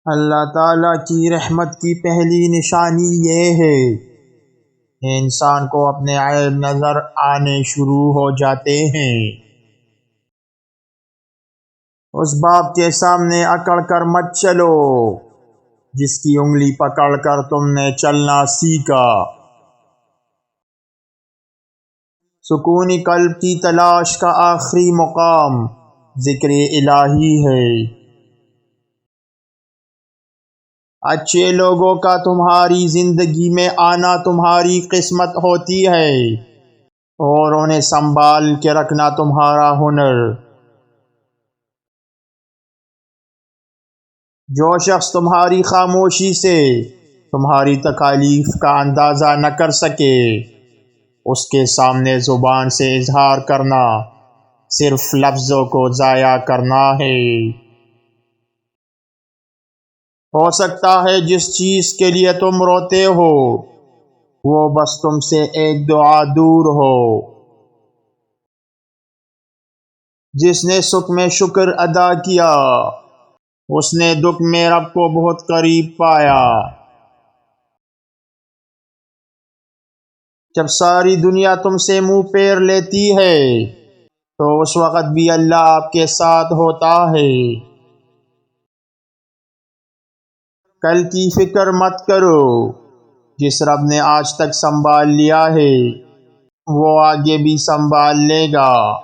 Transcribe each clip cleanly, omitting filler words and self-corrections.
اللہ تعالیٰ کی رحمت کی پہلی نشانی یہ ہے کہ انسان کو اپنے عیب نظر آنے شروع ہو جاتے ہیں۔ اس باپ کے سامنے اکڑ کر مت چلو جس کی انگلی پکڑ کر تم نے چلنا سیکھا۔ سکون قلب کی تلاش کا آخری مقام ذکر الہی ہے۔ اچھے لوگوں کا تمہاری زندگی میں آنا تمہاری قسمت ہوتی ہے اور انہیں سنبھال کے رکھنا تمہارا ہنر۔ جو شخص تمہاری خاموشی سے تمہاری تکالیف کا اندازہ نہ کر سکے، اس کے سامنے زبان سے اظہار کرنا صرف لفظوں کو ضائع کرنا ہے۔ ہو سکتا ہے جس چیز کے لیے تم روتے ہو وہ بس تم سے ایک دعا دور ہو۔ جس نے سکھ میں شکر ادا کیا اس نے دکھ میں رب کو بہت قریب پایا۔ جب ساری دنیا تم سے منہ پھیر لیتی ہے تو اس وقت بھی اللہ آپ کے ساتھ ہوتا ہے۔ کل کی فکر مت کرو، جس رب نے آج تک سنبھال لیا ہے وہ آگے بھی سنبھال لے گا۔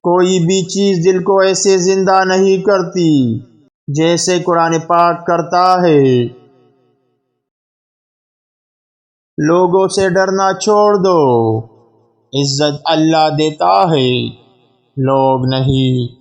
کوئی بھی چیز دل کو ایسے زندہ نہیں کرتی جیسے قرآن پاک کرتا ہے۔ لوگوں سے ڈرنا چھوڑ دو، عزت اللہ دیتا ہے، لوگ نہیں۔